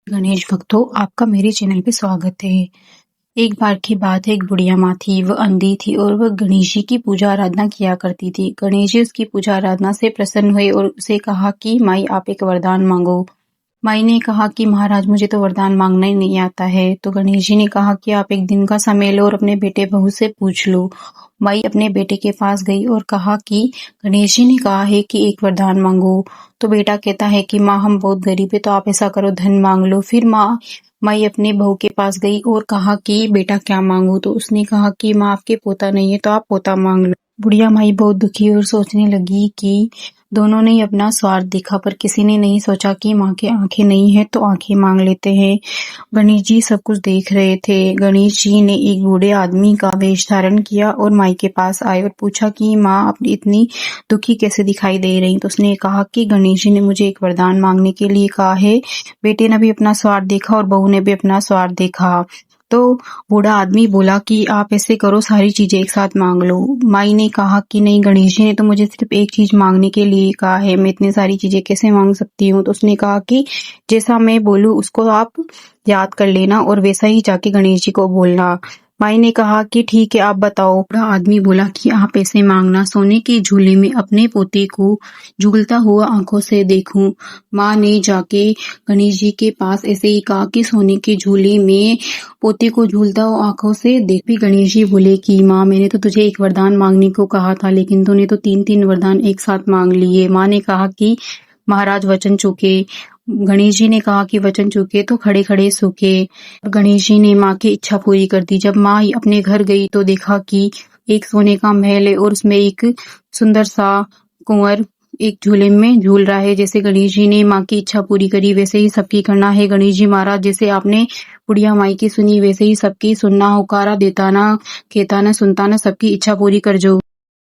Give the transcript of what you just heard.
गणेश भक्तों, आपका मेरे चैनल पे स्वागत है। एक बार की बात है, एक बुढ़िया माँ थी। वह अंधी थी और वह गणेश जी की पूजा आराधना किया करती थी। गणेश जी उसकी पूजा आराधना से प्रसन्न हुए और उसे कहा कि माई आप एक वरदान मांगो। माई ने कहा कि महाराज मुझे तो वरदान मांगना ही नहीं आता है। तो गणेश जी ने कहा कि आप एक दिन का समय लो और अपने बेटे बहू से पूछ लो। माई अपने बेटे के पास गई और कहा कि गणेश जी ने कहा है कि एक वरदान मांगो। तो बेटा कहता है कि माँ हम बहुत गरीब है, तो आप ऐसा करो धन मांग लो। फिर माई अपने बहू के पास गई और कहा कि बेटा क्या मांगू। तो उसने कहा कि माँ आपके पोता नहीं है, तो आप पोता मांग लो। बुढ़िया माई बहुत दुखी और सोचने लगी कि दोनों ने अपना स्वार्थ देखा, पर किसी ने नहीं सोचा कि माँ के आंखें नहीं है तो आंखें मांग लेते हैं। गणेश जी सब कुछ देख रहे थे। गणेश जी ने एक बूढ़े आदमी का वेश धारण किया और माई के पास आए और पूछा कि माँ आप इतनी दुखी कैसे दिखाई दे रही। तो उसने कहा कि गणेश जी ने मुझे एक वरदान मांगने के लिए कहा है। बेटे ने भी अपना स्वार्थ देखा और बहू ने भी अपना स्वार्थ देखा। तो बूढ़ा आदमी बोला कि आप ऐसे करो, सारी चीजें एक साथ मांग लो। माई ने कहा कि नहीं, गणेश जी ने तो मुझे सिर्फ एक चीज मांगने के लिए कहा है, मैं इतनी सारी चीजें कैसे मांग सकती हूँ। तो उसने कहा कि जैसा मैं बोलूँ उसको आप याद कर लेना और वैसा ही जाके गणेश जी को बोलना। माई ने कहा कि ठीक है, आप बताओ। बूढ़ा आदमी बोला कि आप ऐसे मांगना, सोने के झूले में अपने पोते को झूलता हुआ आंखों से देखूं। माँ ने जाके गणेश जी के पास ऐसे ही कहा कि सोने के झूले में पोते को झूलता हुआ आंखों से देख। भी गणेश जी बोले कि माँ मैंने तो तुझे एक वरदान मांगने को कहा था, लेकिन तूने तो 3-3 वरदान एक साथ मांग लिए। माँ ने कहा कि महाराज वचन चूके। गणेश जी ने कहा कि वचन चूके तो खड़े खड़े सूखे। गणेश जी ने माँ की इच्छा पूरी कर दी। जब माँ अपने घर गई तो देखा कि एक सोने का महल है और उसमें एक सुंदर सा कुंवर एक झूले में झूल रहा है। जैसे गणेश जी ने माँ की इच्छा पूरी करी, वैसे ही सबकी करना है। गणेश जी महाराज, जैसे आपने बुढ़िया माई की सुनी, वैसे ही सबकी सुनना, होकारा देता ना, कहता ना, सुनता ना, सबकी इच्छा पूरी कर जो।